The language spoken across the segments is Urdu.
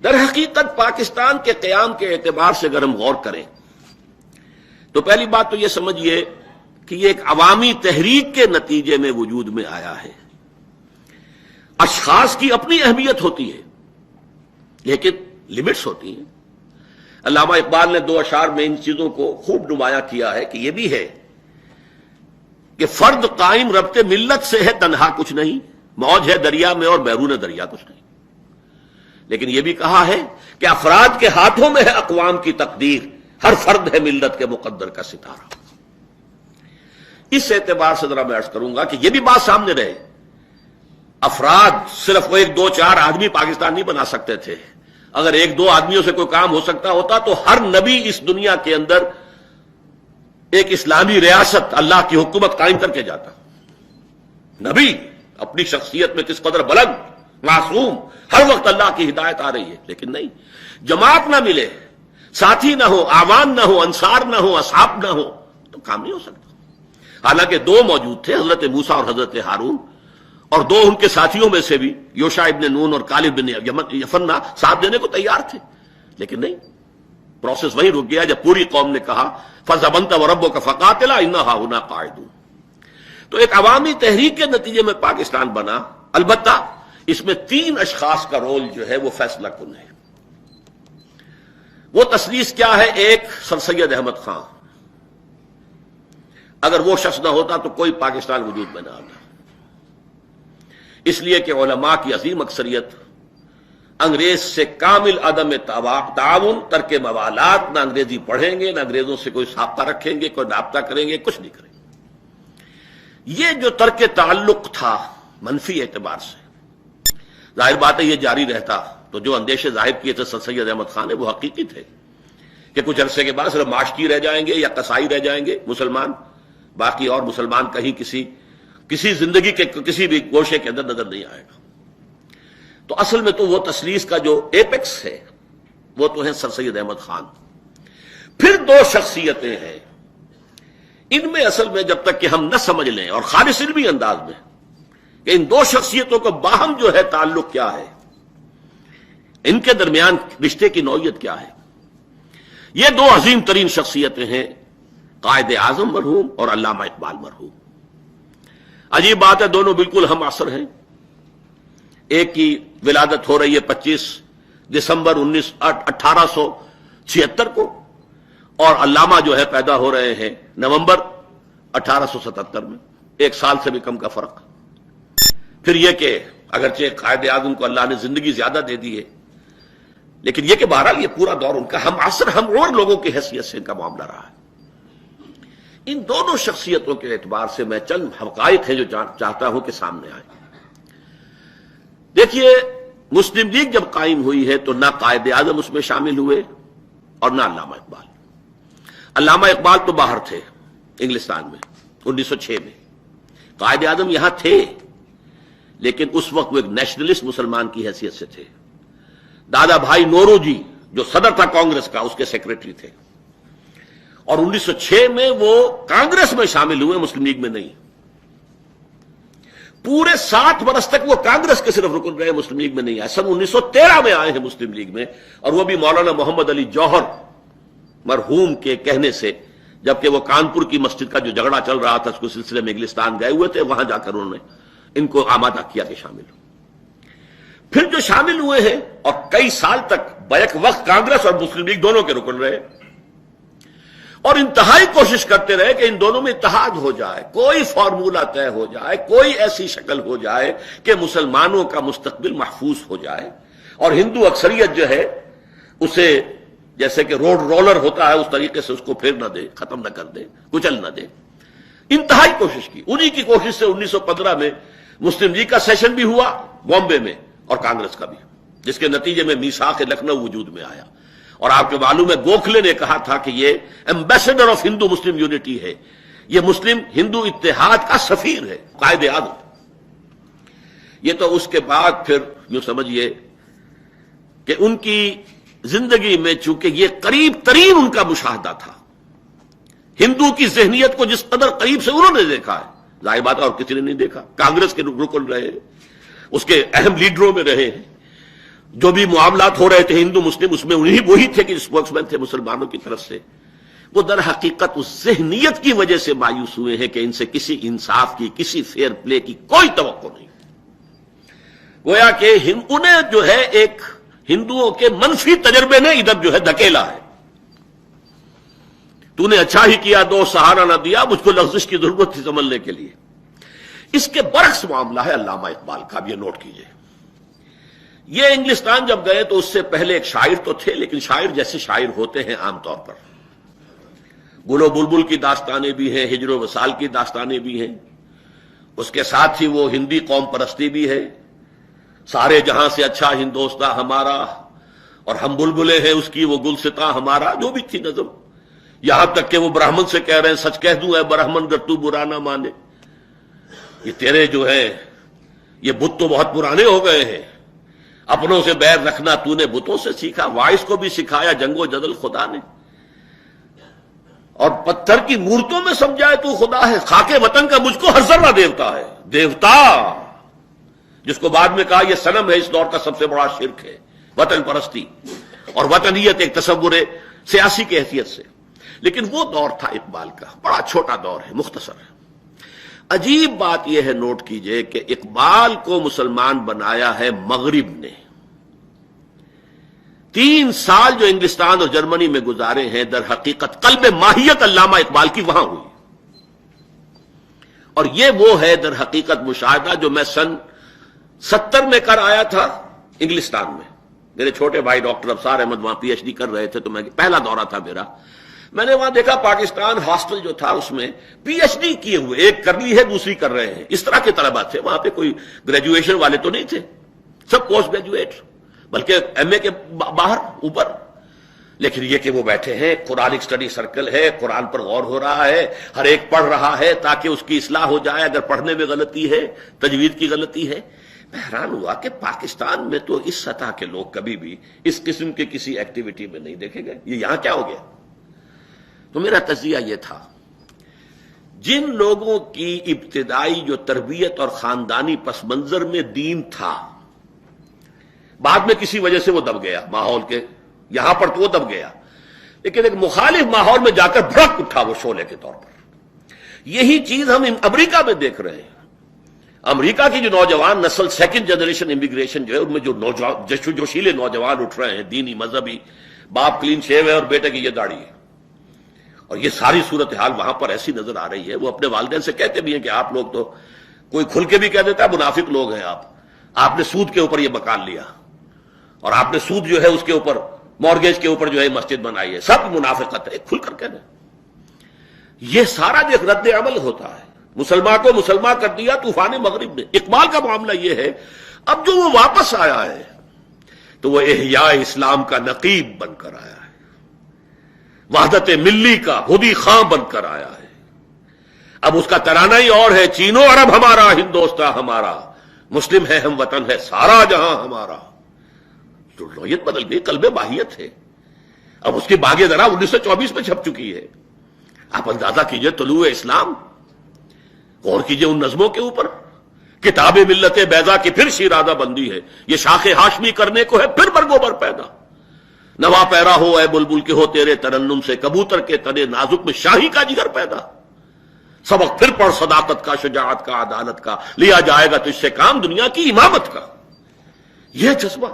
در حقیقت پاکستان کے قیام کے اعتبار سے اگر ہم غور کریں تو پہلی بات تو یہ سمجھیے کہ یہ ایک عوامی تحریک کے نتیجے میں وجود میں آیا ہے۔ اشخاص کی اپنی اہمیت ہوتی ہے لیکن لمٹس ہوتی ہیں۔ علامہ اقبال نے 2 اشعار میں ان چیزوں کو خوب نمایاں کیا ہے کہ یہ بھی ہے کہ فرد قائم ربط ملت سے ہے تنہا کچھ نہیں، موج ہے دریا میں اور بیرون دریا کچھ نہیں۔ لیکن یہ بھی کہا ہے کہ افراد کے ہاتھوں میں ہے اقوام کی تقدیر، ہر فرد ہے ملت کے مقدر کا ستارہ۔ اس اعتبار سے ذرا میں عرض کروں گا کہ یہ بھی بات سامنے رہے، افراد صرف وہ 1 2 4 آدمی پاکستان نہیں بنا سکتے تھے۔ اگر 1 2 آدمیوں سے کوئی کام ہو سکتا ہوتا تو ہر نبی اس دنیا کے اندر ایک اسلامی ریاست، اللہ کی حکومت قائم کر کے جاتا۔ نبی اپنی شخصیت میں کس قدر بلند، معصوم، ہر وقت اللہ کی ہدایت آ رہی ہے، لیکن نہیں، جماعت نہ ملے، ساتھی نہ ہو، اعوان نہ ہو، انصار نہ ہو، اصحاب نہ ہو تو کام نہیں ہو سکتا۔ حالانکہ 2 موجود تھے، حضرت موسیٰ اور حضرت ہارون، اور 2 ان کے ساتھیوں میں سے بھی یوشع ابن نون اور کالب بن یفنہ ساتھ دینے کو تیار تھے، لیکن نہیں، پروسیس وہیں رک گیا جب پوری قوم نے کہا فَذَبَنْتَ وَرَبُّكَ فَقَاتِلَا إِنَّا هَاهُنَا قَاعِدُونَ۔ تو ایک عوامی تحریک کے نتیجے میں پاکستان بنا، البتہ اس میں 3 اشخاص کا رول جو ہے وہ فیصلہ کن ہے۔ وہ تثلیث کیا ہے؟ ایک سر سید احمد خان، اگر وہ شخص نہ ہوتا تو کوئی پاکستان وجود میں نہ آتا، اس لیے کہ علماء کی عظیم اکثریت انگریز سے کامل عدم تعاون، ترک موالات، نہ انگریزی پڑھیں گے، نہ انگریزوں سے کوئی سابقہ رکھیں گے، کوئی رابطہ کریں گے، کچھ نہیں کریں گے۔ یہ جو ترک تعلق تھا منفی اعتبار سے، ظاہر بات ہے یہ جاری رہتا تو جو اندیشے ظاہر کیے تھے سر سید احمد خان نے وہ حقیقی تھے کہ کچھ عرصے کے بعد صرف ماشکی رہ جائیں گے یا قصائی رہ جائیں گے مسلمان، باقی اور مسلمان کہیں کسی زندگی کے کسی بھی گوشے کے اندر نظر نہیں آئے گا۔ تو اصل میں تو وہ تثلیث کا جو ایپیکس ہے وہ تو ہے سر سید احمد خان۔ پھر 2 شخصیتیں ہیں، ان میں اصل میں جب تک کہ ہم نہ سمجھ لیں اور خالص علمی انداز میں کہ ان 2 شخصیتوں کا باہم جو ہے تعلق کیا ہے، ان کے درمیان رشتے کی نوعیت کیا ہے، یہ 2 عظیم ترین شخصیتیں ہیں، قائد اعظم مرحوم اور علامہ اقبال مرحوم۔ عجیب بات ہے، دونوں بالکل ہم عصر ہیں، ایک کی ولادت ہو رہی ہے 25 دسمبر 1876 کو، اور علامہ جو ہے پیدا ہو رہے ہیں نومبر 1877 میں، 1 سال سے بھی کم کا فرق۔ پھر یہ کہ اگرچہ قائد اعظم کو اللہ نے زندگی زیادہ دے دی ہے، لیکن یہ کہ بہرحال یہ پورا دور ان کا ہم عصر، ہم اور لوگوں کی حیثیت سے ان کا معاملہ رہا ہے۔ ان دونوں شخصیتوں کے اعتبار سے میں چند حقائق ہیں جو چاہتا ہوں کہ سامنے آئے۔ دیکھیے، مسلم لیگ جب قائم ہوئی ہے تو نہ قائد اعظم اس میں شامل ہوئے اور نہ علامہ اقبال۔ علامہ اقبال تو باہر تھے انگلستان میں 1906 میں، قائد اعظم یہاں تھے لیکن اس وقت وہ ایک نیشنلسٹ مسلمان کی حیثیت سے تھے۔ دادا بھائی نورو جی جو صدر تھا کانگریس کا، اس کے سیکریٹری تھے، اور 1906 میں وہ کانگریس میں شامل ہوئے، مسلم لیگ میں نہیں۔ پورے 7 برس تک وہ کانگریس کے صرف رکن رہے، مسلم لیگ میں نہیں آئے۔ سن 1913 میں آئے ہیں مسلم لیگ میں، اور وہ بھی مولانا محمد علی جوہر مرحوم کے کہنے سے، جبکہ وہ کانپور کی مسجد کا جو جھگڑا چل رہا تھا اس کے سلسلے میں انگلستان گئے ہوئے تھے، وہاں جا کر انہوں نے ان کو آمادہ کیا کہ شامل ہو۔ پھر جو شامل ہوئے ہیں اور کئی سال تک بیک وقت کانگریس اور مسلم لیگ دونوں کے رکن رہے، اور انتہائی کوشش کرتے رہے کہ ان دونوں میں اتحاد ہو جائے، کوئی فارمولہ طے ہو جائے، کوئی ایسی شکل ہو جائے کہ مسلمانوں کا مستقبل محفوظ ہو جائے، اور ہندو اکثریت جو ہے اسے جیسے کہ روڈ رولر ہوتا ہے اس طریقے سے اس کو پھیر نہ دے، ختم نہ کر دے، کچل نہ دے۔ انتہائی کوشش کی، انہی کی کوشش سے 1915 میں مسلم لیگ کا سیشن بھی ہوا بامبے میں اور کانگریس کا بھی، جس کے نتیجے میں میثاق لکھنؤ وجود میں آیا۔ اور آپ کو معلوم ہے گوکھلے نے کہا تھا کہ یہ ambassador of Hindu Muslim unity ہے، یہ مسلم ہندو اتحاد کا سفیر ہے، قائد اعظم۔ یہ تو اس کے بعد پھر یوں سمجھیے کہ ان کی زندگی میں چونکہ یہ قریب ترین ان کا مشاہدہ تھا، ہندو کی ذہنیت کو جس قدر قریب سے انہوں نے دیکھا ہے، ظاہر بات ہے اور کسی نے نہیں دیکھا۔ کانگریس کے رکن رہے، اس کے اہم لیڈروں میں رہے ہیں، جو بھی معاملات ہو رہے تھے ہندو مسلم، اس میں وہی تھے کہ اسپوکس مین تھے مسلمانوں کی طرف سے، وہ در حقیقت اس ذہنیت کی وجہ سے مایوس ہوئے ہیں کہ ان سے کسی انصاف کی، کسی فیئر پلے کی کوئی توقع نہیں۔ گویا کہ انہیں جو ہے ایک ہندوؤں کے منفی تجربے نے ادھر جو ہے دھکیلا ہے۔ تو نے اچھا ہی کیا، دو سہارا نہ دیا، مجھ کو لغزش کی ضرورت تھی سنبھلنے کے لیے۔ اس کے برعکس معاملہ ہے علامہ اقبال کا، اب یہ نوٹ کیجئے۔ یہ انگلستان جب گئے تو اس سے پہلے ایک شاعر تو تھے، لیکن شاعر جیسے شاعر ہوتے ہیں عام طور پر، گل و بلبل کی داستانیں بھی ہیں، ہجر و وصال کی داستانیں بھی ہیں، اس کے ساتھ ہی وہ ہندی قوم پرستی بھی ہے، سارے جہاں سے اچھا ہندوستاں ہمارا، اور ہم بلبلے ہیں اس کی وہ گلستاں ہمارا، جو بھی تھی نظم، یہاں تک کہ وہ برہمن سے کہہ رہے ہیں سچ کہہ دوں اے برہمن گر تو برا نہ مانے، یہ تیرے جو ہے یہ بت تو بہت پرانے ہو گئے ہیں، اپنوں سے بیر رکھنا تو نے بتوں سے سیکھا، وائس کو بھی سکھایا جنگ و جدل خدا نے، اور پتھر کی مورتوں میں سمجھائے تو خدا ہے، خاک وطن کا مجھ کو ہر ذرہ دیوتا ہے، دیوتا جس کو بعد میں کہا یہ صنم ہے، اس دور کا سب سے بڑا شرک ہے وطن پرستی اور وطنیت ایک تصور سیاسی کی حیثیت سے۔ لیکن وہ دور تھا اقبال کا، بڑا چھوٹا دور ہے، مختصر ہے۔ عجیب بات یہ ہے، نوٹ کیجئے کہ اقبال کو مسلمان بنایا ہے مغرب نے۔ 3 سال جو انگلستان اور جرمنی میں گزارے ہیں، در حقیقت قلب ماہیت علامہ اقبال کی وہاں ہوئی، اور یہ وہ ہے در حقیقت مشاہدہ جو میں سن 70 میں کر آیا تھا انگلستان میں۔ میرے چھوٹے بھائی ڈاکٹر ابصار احمد وہاں پی ایچ ڈی کر رہے تھے، تو میں پہلا دورہ تھا میرا، میں نے وہاں دیکھا پاکستان ہاسٹل جو تھا اس میں پی ایچ ڈی کیے ہوئے، ایک کر لی ہے دوسری کر رہے ہیں، اس طرح کے طلباء تھے وہاں پہ، کوئی گریجویشن والے تو نہیں تھے، سب پوسٹ گریجویٹ، بلکہ ایم اے کے باہر اوپر۔ لیکن یہ کہ وہ بیٹھے ہیں، قرآنک اسٹڈی سرکل ہے، قرآن پر غور ہو رہا ہے، ہر ایک پڑھ رہا ہے تاکہ اس کی اصلاح ہو جائے اگر پڑھنے میں غلطی ہے، تجوید کی غلطی ہے۔ میں حیران ہوا کہ پاکستان میں تو اس سطح کے لوگ کبھی بھی اس قسم کے کسی ایکٹیویٹی میں نہیں دیکھے گئے، یہ یہاں کیا ہو گیا؟ تو میرا تجزیہ یہ تھا، جن لوگوں کی ابتدائی جو تربیت اور خاندانی پس منظر میں دین تھا، بعد میں کسی وجہ سے وہ دب گیا ماحول کے، یہاں پر تو وہ دب گیا، لیکن ایک مخالف ماحول میں جا کر بھڑک اٹھا وہ شعلے کے طور پر۔ یہی چیز ہم امریکہ میں دیکھ رہے ہیں۔ امریکہ کی جو نوجوان نسل، سیکنڈ جنریشن امیگریشن جو ہے، ان میں جو نوجوان جوشیلے نوجوان اٹھ رہے ہیں، دینی مذہبی، باپ کلین شیو ہے اور بیٹے کی یہ داڑھی ہے، اور یہ ساری صورتحال وہاں پر ایسی نظر آ رہی ہے۔ وہ اپنے والدین سے کہتے بھی ہیں کہ آپ لوگ تو، کوئی کھل کے بھی کہہ دیتا ہے منافق لوگ ہیں آپ نے سود کے اوپر یہ مکان لیا، اور آپ نے سود جو ہے اس کے اوپر، مورگیج کے اوپر جو ہے مسجد بنائی ہے، سب منافقت ہے، کھل کر کہنا۔ یہ سارا جو ایک رد عمل ہوتا ہے، مسلمان کو مسلمان کر دیا طوفان مغرب نے۔ اقبال کا معاملہ یہ ہے، اب جو وہ واپس آیا ہے تو وہ احیاء اسلام کا نقیب بن کر آیا ہے، وحدت ملی کا خودی خاں بن کر آیا ہے۔ اب اس کا ترانہ ہی اور ہے، چین و عرب ہمارا، ہندوستاں ہمارا، مسلم ہے ہم وطن ہے سارا جہاں ہمارا۔ تو نوعیت بدل گئی، قلب ماہیت ہے۔ اب اس کی باغ ذرا 1924 میں چھپ چکی ہے۔ آپ اندازہ کیجئے طلوع اسلام، غور کیجئے ان نظموں کے اوپر، کتاب ملت بیضا کی پھر شیرازہ بندی ہے، یہ شاخ ہاشمی کرنے کو ہے پھر برگوبر پیدا، نوا پیرا ہو اے بلبل کے ہو تیرے ترنم سے، کبوتر کے تنے نازک میں شاہی کا جگر پیدا، سبق پھر پڑھ صداقت کا، شجاعت کا، عدالت کا، لیا جائے گا تجھ سے کام دنیا کی امامت کا۔ یہ جذبہ،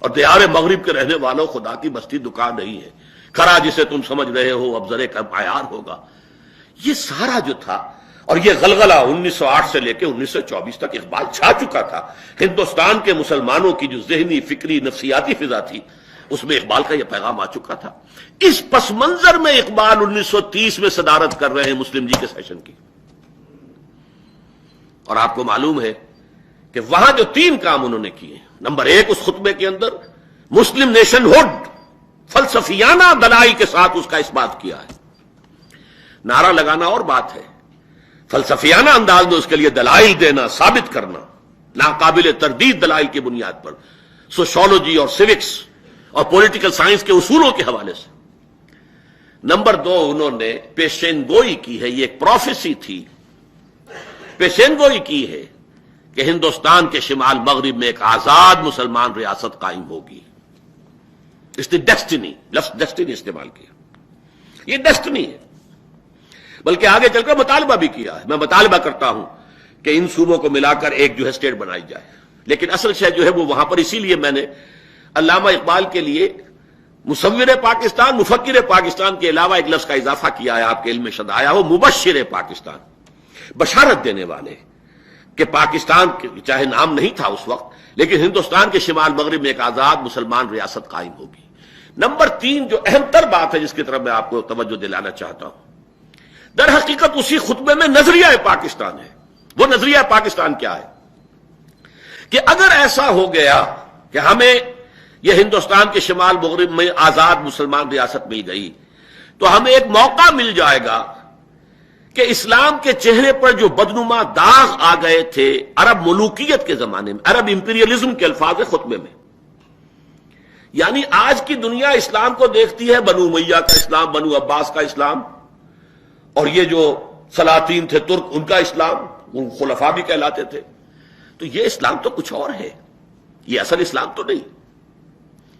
اور دیار مغرب کے رہنے والوں، خدا کی بستی دکان نہیں ہے، کھرا جسے تم سمجھ رہے ہو اب ذرے کا معیار ہوگا۔ یہ سارا جو تھا، اور یہ غلغلہ 1908 سے لے کے 1924 تک اقبال چھا چکا تھا۔ ہندوستان کے مسلمانوں کی جو ذہنی، فکری، نفسیاتی فضا تھی، اس میں اقبال کا یہ پیغام آ چکا تھا۔ اس پس منظر میں اقبال 1930 میں صدارت کر رہے ہیں مسلم لیگ کے سیشن کی، اور آپ کو معلوم ہے کہ وہاں جو 3 کام انہوں نے کیے، نمبر 1، اس خطبے کے اندر مسلم نیشن ہوڈ فلسفیانہ دلائل کے ساتھ اس کا اس بات کیا ہے۔ نعرہ لگانا اور بات ہے، فلسفیانہ انداز میں اس کے لیے دلائل دینا، ثابت کرنا، ناقابل تردید دلائل کی بنیاد پر، سوشولوجی اور سیوکس اور پولیٹیکل سائنس کے اصولوں کے حوالے سے۔ نمبر 2، انہوں نے پیشین گوئی کی ہے، یہ ایک پروفیسی تھی، پیشین گوئی کی ہے کہ ہندوستان کے شمال مغرب میں ایک آزاد مسلمان ریاست قائم ہوگی. اس نے ڈیسٹنی، لفظ ڈیسٹنی استعمال کیا. یہ ڈیسٹنی ہے. بلکہ آگے چل کر مطالبہ بھی کیا ہے. میں مطالبہ کرتا ہوں کہ ان صوبوں کو ملا کر ایک جو ہے اسٹیٹ بنائی جائے. لیکن اصل شے جو ہے وہ وہاں پر، اسی لیے میں نے علامہ اقبال کے لیے مصور پاکستان، مفکر پاکستان کے علاوہ ایک لفظ کا اضافہ کیا ہے. آپ کے علم میں شد آیا ہو، مبشر پاکستان، بشارت دینے والے کہ پاکستان چاہے نام نہیں تھا اس وقت، لیکن ہندوستان کے شمال مغرب میں ایک آزاد مسلمان ریاست قائم ہوگی. نمبر 3 جو اہم تر بات ہے جس کی طرف میں آپ کو توجہ دلانا چاہتا ہوں، در حقیقت اسی خطبے میں نظریہ پاکستان ہے. وہ نظریہ پاکستان کیا ہے کہ اگر ایسا ہو گیا کہ ہمیں یہ ہندوستان کے شمال مغرب میں آزاد مسلمان ریاست مل گئی، تو ہمیں ایک موقع مل جائے گا کہ اسلام کے چہرے پر جو بدنما داغ آ گئے تھے عرب ملوکیت کے زمانے میں، عرب امپیریلزم کے الفاظ خطبے میں، یعنی آج کی دنیا اسلام کو دیکھتی ہے بنو امیہ کا اسلام، بنو عباس کا اسلام، اور یہ جو سلاطین تھے ترک ان کا اسلام، وہ خلفاء بھی کہلاتے تھے. تو یہ اسلام تو کچھ اور ہے، یہ اصل اسلام تو نہیں.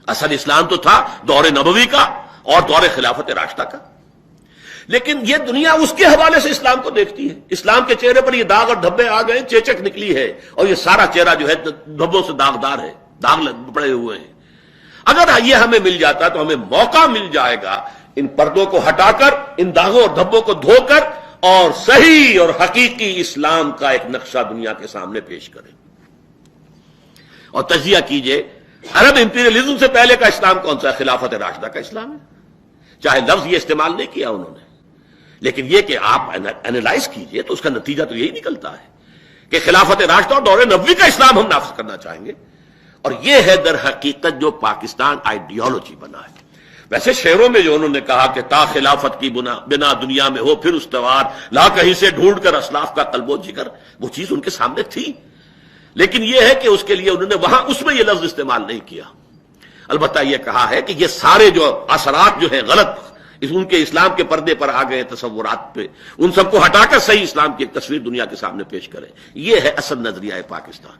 اصل اسلام تو تھا دور نبوی کا اور دور خلافت راشدہ کا. لیکن یہ دنیا اس کے حوالے سے اسلام کو دیکھتی ہے. اسلام کے چہرے پر یہ داغ اور دھبے آ گئے، چیچک نکلی ہے، اور یہ سارا چہرہ جو ہے دھبوں سے داغدار ہے، داغ پڑے ہوئے ہیں. اگر یہ ہمیں مل جاتا تو ہمیں موقع مل جائے گا ان پردوں کو ہٹا کر، ان داغوں اور دھبوں کو دھو کر، اور صحیح اور حقیقی اسلام کا ایک نقشہ دنیا کے سامنے پیش کریں. اور تجزیہ کیجئے، عرب امپیریلزم سے پہلے کا اسلام کون سا ہے؟ خلافت راشدہ کا اسلام ہے. چاہے لفظ یہ استعمال نہیں کیا انہوں نے، لیکن یہ کہ آپ اینالائز کیجئے تو اس کا نتیجہ تو یہی نکلتا ہے کہ خلافت راشدہ اور دور نبوی کا اسلام ہم نافذ کرنا چاہیں گے. اور یہ ہے در حقیقت جو پاکستان آئیڈیالوجی بنا ہے. ویسے شعروں میں جو انہوں نے کہا کہ تا خلافت کی بنا دنیا میں ہو پھر استوار، لا کہیں سے ڈھونڈ کر اسلاف کا قلب و جگر، وہ چیز ان کے سامنے تھی. لیکن یہ ہے کہ اس کے لیے انہوں نے وہاں اس میں یہ لفظ استعمال نہیں کیا. البتہ یہ کہا ہے کہ یہ سارے جو اثرات جو ہیں غلط ان کے اسلام کے پردے پر آ گئے تصورات پہ، ان سب کو ہٹا کر صحیح اسلام کی ایک تصویر دنیا کے سامنے پیش کریں. یہ ہے اصل نظریہ پاکستان.